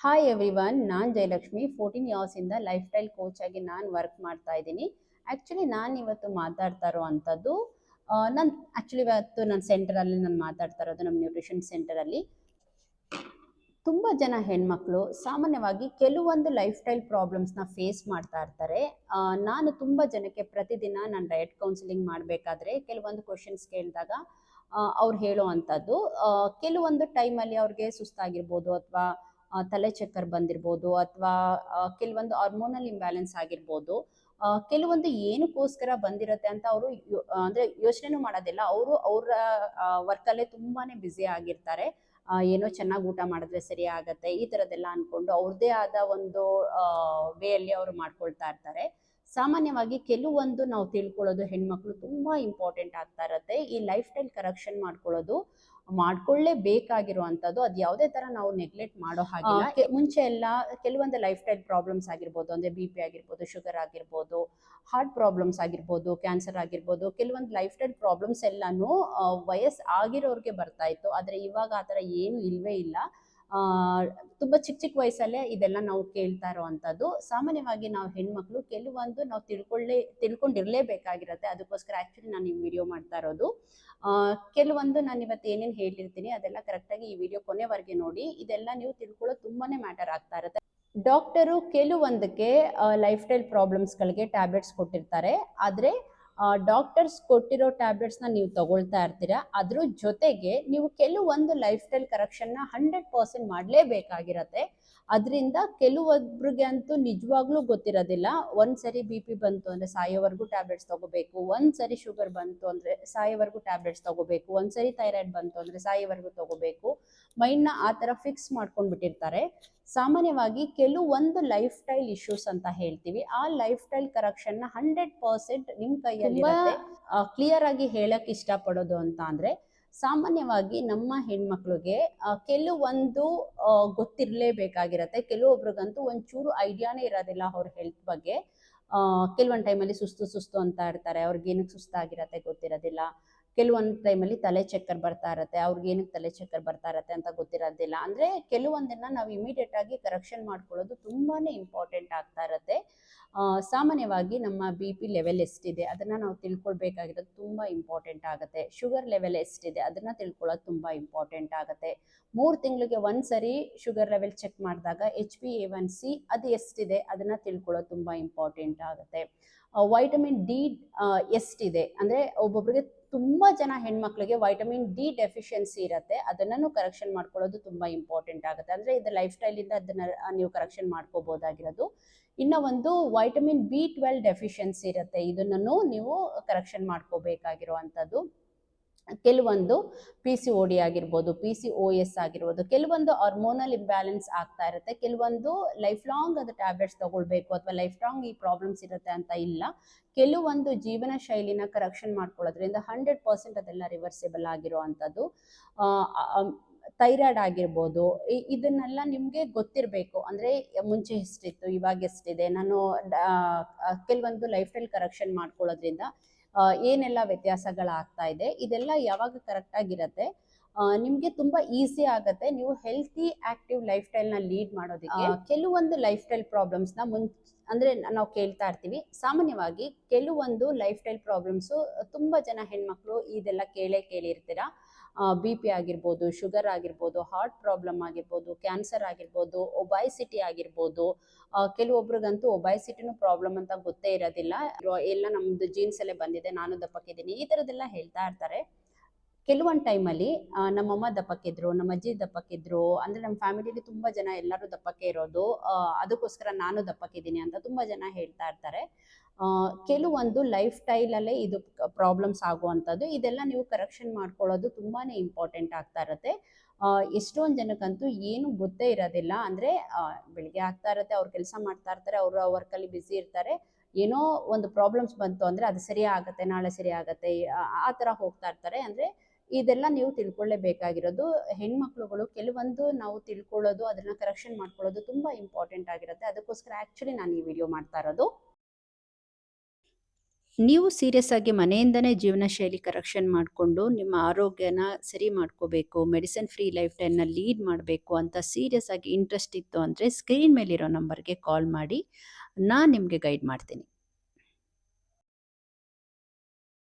Hi everyone, ನಾನು Jayalakshmi 14 ಇಯರ್ಸಿಂದ life style coach ಆಗಿ ನಾನು ವರ್ಕ್ ಮಾಡ್ತಾ ಇದ್ದೀನಿ. ಆ್ಯಕ್ಚುಲಿ ನಾನು ಇವತ್ತು ಮಾತಾಡ್ತಾ ಇರೋವಂಥದ್ದು ನಾನು ಇವತ್ತು ನನ್ನ ಸೆಂಟರಲ್ಲಿ ನಾನು ಮಾತಾಡ್ತಾ ಇರೋದು ನಮ್ಮ ನ್ಯೂಟ್ರಿಷನ್ ಸೆಂಟರಲ್ಲಿ. ತುಂಬ ಜನ ಹೆಣ್ಮಕ್ಳು ಸಾಮಾನ್ಯವಾಗಿ ಕೆಲವೊಂದು ಲೈಫ್ ಸ್ಟೈಲ್ ಪ್ರಾಬ್ಲಮ್ಸ್ನ ಫೇಸ್ ಮಾಡ್ತಾ ಇರ್ತಾರೆ. ನಾನು ತುಂಬ ಜನಕ್ಕೆ ಪ್ರತಿದಿನ ನಾನು ಡಯಟ್ ಕೌನ್ಸಿಲಿಂಗ್ ಮಾಡಬೇಕಾದ್ರೆ ಕೆಲವೊಂದು ಕ್ವಶನ್ಸ್ ಕೇಳಿದಾಗ ಅವ್ರು ಹೇಳೋ ಅಂಥದ್ದು ಕೆಲವೊಂದು ಟೈಮಲ್ಲಿ ಅವ್ರಿಗೆ ಸುಸ್ತಾಗಿರ್ಬೋದು, ಅಥವಾ ತಲೆ ಚಕ್ಕರ್ ಬಂದಿರ್ಬೋದು, ಅಥವಾ ಕೆಲವೊಂದು ಹಾರ್ಮೋನಲ್ ಇಂಬ್ಯಾಲೆನ್ಸ್ ಆಗಿರ್ಬೋದು. ಕೆಲವೊಂದು ಏನಕ್ಕೋಸ್ಕರ ಬಂದಿರುತ್ತೆ ಅಂತ ಅವರು ಅಂದರೆ ಯೋಚನೆನೂ ಮಾಡೋದಿಲ್ಲ. ಅವರು ಅವರ ವರ್ಕಲ್ಲೇ ತುಂಬಾ ಬ್ಯುಸಿ ಆಗಿರ್ತಾರೆ. ಏನೋ ಚೆನ್ನಾಗಿ ಊಟ ಮಾಡಿದ್ರೆ ಸರಿ ಆಗತ್ತೆ, ಈ ಥರದ್ದೆಲ್ಲ ಅಂದ್ಕೊಂಡು ಅವ್ರದ್ದೇ ಆದ ಒಂದು ವೇಯಲ್ಲಿ ಅವರು ಮಾಡ್ಕೊಳ್ತಾ ಇರ್ತಾರೆ. ಸಾಮಾನ್ಯವಾಗಿ ಕೆಲವೊಂದು ನಾವು ತಿಳ್ಕೊಳ್ಳೋದು ಹೆಣ್ಮಕ್ಳು ತುಂಬ ಇಂಪಾರ್ಟೆಂಟ್ ಆಗ್ತಾ ಇರುತ್ತೆ. ಈ ಲೈಫ್ ಸ್ಟೈಲ್ ಕರೆಕ್ಷನ್ ಮಾಡ್ಕೊಳ್ಳೇಬೇಕಾಗಿರುವಂಥದ್ದು. ಅದು ಯಾವುದೇ ಥರ ನಾವು ನೆಗ್ಲೆಕ್ಟ್ ಮಾಡೋ ಹಾಗಿಲ್ಲ. ಮುಂಚೆ ಎಲ್ಲ ಕೆಲವೊಂದು ಲೈಫ್ ಸ್ಟೈಲ್ ಪ್ರಾಬ್ಲಮ್ಸ್ ಆಗಿರ್ಬೋದು, ಅಂದರೆ BP ಆಗಿರ್ಬೋದು, ಶುಗರ್ ಆಗಿರ್ಬೋದು, ಹಾರ್ಟ್ ಪ್ರಾಬ್ಲಮ್ಸ್ ಆಗಿರ್ಬೋದು, ಕ್ಯಾನ್ಸರ್ ಆಗಿರ್ಬೋದು, ಕೆಲವೊಂದು ಲೈಫ್ ಸ್ಟೈಲ್ ಪ್ರಾಬ್ಲಮ್ಸ್ ಎಲ್ಲನೂ ವಯಸ್ಸು ಆಗಿರೋರಿಗೆ ಬರ್ತಾ ಇತ್ತು. ಆದರೆ ಇವಾಗ ಆ ಥರ ಏನೂ ಇಲ್ಲವೇ ಇಲ್ಲ. ತುಂಬ ಚಿಕ್ಕ ಚಿಕ್ಕ ವಯಸ್ಸಲ್ಲೇ ಇದೆಲ್ಲ ನಾವು ಕೇಳ್ತಾ ಇರೋವಂಥದ್ದು. ಸಾಮಾನ್ಯವಾಗಿ ನಾವು ಹೆಣ್ಮಕ್ಳು ಕೆಲವೊಂದು ನಾವು ತಿಳ್ಕೊಂಡಿರಲೇಬೇಕಾಗಿರುತ್ತೆ. ಅದಕ್ಕೋಸ್ಕರ ಆ್ಯಕ್ಚುಲಿ ನಾನು ಈ ವಿಡಿಯೋ ಮಾಡ್ತಾ ಇರೋದು. ಕೆಲವೊಂದು ನಾನು ಇವತ್ತು ಏನೇನು ಹೇಳಿರ್ತೀನಿ ಅದೆಲ್ಲ ಕರೆಕ್ಟಾಗಿ ಈ ವಿಡಿಯೋ ಕೊನೆವರೆಗೆ ನೋಡಿ. ಇದೆಲ್ಲ ನೀವು ತಿಳ್ಕೊಳ್ಳೋದು ತುಂಬಾ ಮ್ಯಾಟರ್ ಆಗ್ತಾ ಇರುತ್ತೆ. ಡಾಕ್ಟರು ಕೆಲವೊಂದಕ್ಕೆ ಲೈಫ್ ಸ್ಟೈಲ್ ಪ್ರಾಬ್ಲಮ್ಸ್ಗಳಿಗೆ ಟ್ಯಾಬ್ಲೆಟ್ಸ್ ಕೊಟ್ಟಿರ್ತಾರೆ. ಆದರೆ ಡಾಕ್ಟರ್ಸ್ ಕೊಟ್ಟಿರೋ ಟ್ಯಾಬ್ಲೆಟ್ಸ್ನ ನೀವು ತಗೊಳ್ತಾ ಇರ್ತೀರಾ. ಅದ್ರ ಜೊತೆಗೆ ನೀವು ಕೆಲವೊಂದು ಲೈಫ್ ಸ್ಟೈಲ್ ಕರೆಕ್ಷನ್ನ 100% ಮಾಡಲೇಬೇಕಾಗಿರತ್ತೆ. ಅದರಿಂದ ಕೆಲವೊಬ್ರಿಗೆ ಅಂತೂ ನಿಜವಾಗ್ಲೂ ಗೊತ್ತಿರೋದಿಲ್ಲ. ಒಂದ್ಸರಿ BP ಬಂತು ಅಂದರೆ ಸಾಯೋವರೆಗೂ ಟ್ಯಾಬ್ಲೆಟ್ಸ್ ತಗೋಬೇಕು, ಒಂದ್ಸರಿ ಶುಗರ್ ಬಂತು ಅಂದರೆ ಸಾಯೋವರೆಗೂ ಟ್ಯಾಬ್ಲೆಟ್ಸ್ ತಗೋಬೇಕು, ಒಂದ್ಸರಿ ಥೈರಾಯ್ಡ್ ಬಂತು ಅಂದರೆ ಸಾಯೋವರೆಗೂ ತಗೋಬೇಕು. ಮೈಂಡ್ನ ಆ ಥರ ಫಿಕ್ಸ್ ಮಾಡ್ಕೊಂಡು ಬಿಟ್ಟಿರ್ತಾರೆ. ಸಾಮಾನ್ಯವಾಗಿ ಕೆಲವೊಂದು ಲೈಫ್ ಸ್ಟೈಲ್ ಇಶ್ಯೂಸ್ ಅಂತ ಹೇಳ್ತೀವಿ. ಆ ಲೈಫ್ ಸ್ಟೈಲ್ ಕರೆಕ್ಷನ್ನ 100% ನಿಮ್ಮ ಕೈಯಲ್ಲಿ ಕ್ಲಿಯರ್ ಆಗಿ ಹೇಳಕ್ ಇಷ್ಟಪಡೋದು ಅಂತ ಅಂದರೆ, ಸಾಮಾನ್ಯವಾಗಿ ನಮ್ಮ ಹೆಣ್ಮಕ್ಳಿಗೆ ಕೆಲವೊಂದು ಗೊತ್ತಿರಲೇಬೇಕಾಗಿರತ್ತೆ. ಕೆಲವೊಬ್ರಿಗಂತೂ ಒಂಚೂರು ಐಡಿಯಾನೇ ಇರೋದಿಲ್ಲ ಅವ್ರ ಹೆಲ್ತ್ ಬಗ್ಗೆ. ಕೆಲವೊಂದು ಟೈಮಲ್ಲಿ ಸುಸ್ತು ಅಂತ ಇರ್ತಾರೆ, ಅವ್ರಿಗೆ ಏನಕ್ಕೆ ಸುಸ್ತಾಗಿರತ್ತೆ ಗೊತ್ತಿರೋದಿಲ್ಲ. ಕೆಲವೊಂದು ಟೈಮಲ್ಲಿ ತಲೆ ಚಕ್ಕರ್ ಬರ್ತಾ ಇರುತ್ತೆ, ಅವ್ರಿಗೆ ಏನಕ್ಕೆ ತಲೆ ಚಕ್ಕರ್ ಬರ್ತಾ ಇರುತ್ತೆ ಅಂತ ಗೊತ್ತಿರೋದಿಲ್ಲ. ಅಂದರೆ ಕೆಲವೊಂದನ್ನ ನಾವು ಇಮಿಡಿಯೇಟ್ ಆಗಿ ಕರೆಕ್ಷನ್ ಮಾಡ್ಕೊಳ್ಳೋದು ತುಂಬಾ ಇಂಪಾರ್ಟೆಂಟ್ ಆಗ್ತಾ ಇರುತ್ತೆ. ಸಾಮಾನ್ಯವಾಗಿ ನಮ್ಮ BP ಲೆವೆಲ್ ಎಷ್ಟಿದೆ ಅದನ್ನು ನಾವು ತಿಳ್ಕೊಳ್ಬೇಕಾಗಿರೋದು ತುಂಬ ಇಂಪಾರ್ಟೆಂಟ್ ಆಗುತ್ತೆ. ಶುಗರ್ ಲೆವೆಲ್ ಎಷ್ಟಿದೆ ಅದನ್ನು ತಿಳ್ಕೊಳ್ಳೋದು ತುಂಬ ಇಂಪಾರ್ಟೆಂಟ್ ಆಗುತ್ತೆ. 3 ತಿಂಗಳಿಗೆ ಒಂದ್ಸರಿ ಶುಗರ್ ಲೆವೆಲ್ ಚೆಕ್ ಮಾಡಿದಾಗ HbA1c ಅದು ಎಷ್ಟಿದೆ ಅದನ್ನು ತಿಳ್ಕೊಳ್ಳೋದು ತುಂಬ ಇಂಪಾರ್ಟೆಂಟ್ ಆಗುತ್ತೆ. ವೈಟಮಿನ್ D ಎಷ್ಟಿದೆ ಅಂದರೆ ಒಬ್ಬೊಬ್ಬರಿಗೆ ತುಂಬ ಜನ ಹೆಣ್ಮಕ್ಳಿಗೆ ವೈಟಮಿನ್ D ಡೆಫಿಷಿಯನ್ಸಿ ಇರುತ್ತೆ. ಅದನ್ನು ಕರೆಕ್ಷನ್ ಮಾಡ್ಕೊಳ್ಳೋದು ತುಂಬ ಇಂಪಾರ್ಟೆಂಟ್ ಆಗುತ್ತೆ. ಅಂದರೆ ಇದು ಲೈಫ್ ಸ್ಟೈಲಿಂದ ಅದನ್ನು ನೀವು ಕರೆಕ್ಷನ್ ಮಾಡ್ಕೋಬೋದಾಗಿರೋದು. ಇನ್ನು ಒಂದು ವೈಟಮಿನ್ B12 ಡೆಫಿಷಿಯನ್ಸಿ ಇರುತ್ತೆ, ಇದನ್ನು ನೀವು ಕರೆಕ್ಷನ್ ಮಾಡ್ಕೋಬೇಕಾಗಿರುವಂಥದ್ದು. ಕೆಲವೊಂದು PCOD ಆಗಿರ್ಬೋದು, PCOS ಆಗಿರ್ಬೋದು, ಕೆಲವೊಂದು ಹಾರ್ಮೋನಲ್ ಇಂಬ್ಯಾಲೆನ್ಸ್ ಆಗ್ತಾ ಇರುತ್ತೆ. ಕೆಲವೊಂದು ಲೈಫ್ ಲಾಂಗ್ ಅದು ಟ್ಯಾಬ್ಲೆಟ್ಸ್ ತಗೊಳ್ಬೇಕು ಅಥವಾ ಲೈಫ್ ಲಾಂಗ್ ಈ ಪ್ರಾಬ್ಲಮ್ಸ್ ಇರುತ್ತೆ ಅಂತ ಇಲ್ಲ. ಕೆಲವೊಂದು ಜೀವನ ಶೈಲಿನ ಕರೆಕ್ಷನ್ ಮಾಡ್ಕೊಳ್ಳೋದ್ರಿಂದ 100% ಅದೆಲ್ಲ ರಿವರ್ಸಿಬಲ್ ಆಗಿರುವಂಥದ್ದು. ಥೈರಾಯ್ಡ್ ಆಗಿರ್ಬೋದು, ಇದನ್ನೆಲ್ಲ ನಿಮಗೆ ಗೊತ್ತಿರಬೇಕು. ಅಂದರೆ ಮುಂಚೆ ಎಷ್ಟಿತ್ತು, ಇವಾಗ ಎಷ್ಟಿದೆ, ನಾನು ಕೆಲವೊಂದು ಲೈಫ್ ಸ್ಟೈಲ್ ಕರೆಕ್ಷನ್ ಮಾಡ್ಕೊಳ್ಳೋದ್ರಿಂದ ಏನೆಲ್ಲ ವ್ಯತ್ಯಾಸಗಳಾಗ್ತಾ ಇದೆ, ಇದೆಲ್ಲ ಯಾವಾಗ ಕರೆಕ್ಟಾಗಿರುತ್ತೆ ನಿಮಗೆ ತುಂಬ ಈಸಿ ಆಗುತ್ತೆ ನೀವು ಹೆಲ್ತಿ ಆಕ್ಟಿವ್ ಲೈಫ್ ಸ್ಟೈಲ್ನ ಲೀಡ್ ಮಾಡೋದಕ್ಕೆ. ಕೆಲವೊಂದು ಲೈಫ್ ಸ್ಟೈಲ್ ಪ್ರಾಬ್ಲಮ್ಸ್ನ ಅಂದರೆ ನಾವು ಕೇಳ್ತಾ ಇರ್ತೀವಿ. ಸಾಮಾನ್ಯವಾಗಿ ಕೆಲವೊಂದು ಲೈಫ್ ಸ್ಟೈಲ್ ಪ್ರಾಬ್ಲಮ್ಸು ತುಂಬ ಜನ ಹೆಣ್ಮಕ್ಳು ಇದೆಲ್ಲ ಕೇಳಿರ್ತೀರ. BP ಆಗಿರ್ಬೋದು, ಶುಗರ್ ಆಗಿರ್ಬೋದು, ಹಾರ್ಟ್ ಪ್ರಾಬ್ಲಮ್ ಆಗಿರ್ಬೋದು, ಕ್ಯಾನ್ಸರ್ ಆಗಿರ್ಬೋದು, ಒಬೈಸಿಟಿ ಆಗಿರ್ಬೋದು. ಕೆಲವೊಬ್ರಿಗಂತೂ ಒಬೈಸಿಟಿನೂ ಪ್ರಾಬ್ಲಮ್ ಅಂತ ಗೊತ್ತೇ ಇರೋದಿಲ್ಲ. ಎಲ್ಲ ನಮ್ಮದು ಜೀನ್ಸಲ್ಲೇ ಬಂದಿದೆ, ನಾನು ದಪ್ಪಕ್ಕಿದ್ದೀನಿ, ಈ ಥರದ್ದೆಲ್ಲ ಹೇಳ್ತಾ ಇರ್ತಾರೆ. ಕೆಲವೊಂದು ಟೈಮಲ್ಲಿ ನಮ್ಮಮ್ಮ ದಪ್ಪಕ್ಕಿದ್ರು, ನಮ್ಮ ಅಜ್ಜಿ ದಪ್ಪಕ್ಕಿದ್ರು, ಅಂದರೆ ನಮ್ಮ ಫ್ಯಾಮಿಲಿಲಿ ತುಂಬ ಜನ ಎಲ್ಲರೂ ದಪ್ಪಕ್ಕೆ ಇರೋದು, ಅದಕ್ಕೋಸ್ಕರ ನಾನು ದಪ್ಪಕ್ಕಿದ್ದೀನಿ ಅಂತ ತುಂಬ ಜನ ಹೇಳ್ತಾ ಇರ್ತಾರೆ. ಕೆಲವೊಂದು ಲೈಫ್ ಸ್ಟೈಲಲ್ಲೇ ಇದು ಪ್ರಾಬ್ಲಮ್ಸ್ ಆಗುವಂಥದ್ದು. ಇದೆಲ್ಲ ನೀವು ಕರೆಕ್ಷನ್ ಮಾಡ್ಕೊಳ್ಳೋದು ತುಂಬಾ ಇಂಪಾರ್ಟೆಂಟ್ ಆಗ್ತಾ ಇರುತ್ತೆ. ಎಷ್ಟೊಂದು ಜನಕ್ಕಂತೂ ಏನು ಗೊತ್ತೇ ಇರೋದಿಲ್ಲ. ಅಂದರೆ ಬೆಳಿಗ್ಗೆ ಆಗ್ತಾ ಇರುತ್ತೆ, ಅವ್ರು ಕೆಲಸ ಮಾಡ್ತಾ ಇರ್ತಾರೆ, ಅವರ ವರ್ಕಲ್ಲಿ ಬ್ಯುಸಿ ಇರ್ತಾರೆ. ಏನೋ ಒಂದು ಪ್ರಾಬ್ಲಮ್ಸ್ ಬಂತು ಅಂದರೆ ಅದು ಸರಿ ಆಗುತ್ತೆ, ನಾಳೆ ಸರಿ ಆಗುತ್ತೆ, ಆ ಥರ ಹೋಗ್ತಾ ಇರ್ತಾರೆ. ಅಂದರೆ ಇದೆಲ್ಲ ನೀವು ತಿಳ್ಕೊಳ್ಳೇಬೇಕಾಗಿರೋದು. ಹೆಣ್ಮಕ್ಳುಗಳು ಕೆಲವೊಂದು ನಾವು ತಿಳ್ಕೊಳ್ಳೋದು, ಅದನ್ನು ಕರೆಕ್ಷನ್ ಮಾಡ್ಕೊಳ್ಳೋದು ತುಂಬ ಇಂಪಾರ್ಟೆಂಟ್ ಆಗಿರುತ್ತೆ. ಅದಕ್ಕೋಸ್ಕರ ಆ್ಯಕ್ಚುಲಿ ನಾನು ಈ ವಿಡಿಯೋ ಮಾಡ್ತಾ ಇರೋದು. ನೀವು ಸೀರಿಯಸ್ ಆಗಿ ಮನೆಯಿಂದನೇ ಜೀವನ ಶೈಲಿ ಕರೆಕ್ಷನ್ ಮಾಡಿಕೊಂಡು ನಿಮ್ಮ ಆರೋಗ್ಯನ ಸರಿ ಮಾಡ್ಕೋಬೇಕು, ಮೆಡಿಸಿನ್ ಫ್ರೀ ಲೈಫ್ ಸ್ಟೈಲ್ನ ಲೀಡ್ ಮಾಡಬೇಕು ಅಂತ ಸೀರಿಯಸ್ ಆಗಿ ಇಂಟ್ರೆಸ್ಟ್ ಇತ್ತು ಅಂದರೆ ಸ್ಕ್ರೀನ್ ಮೇಲಿರೋ ನಂಬರ್ಗೆ ಕಾಲ್ ಮಾಡಿ, ನಾನು ನಿಮಗೆ ಗೈಡ್ ಮಾಡ್ತೀನಿ.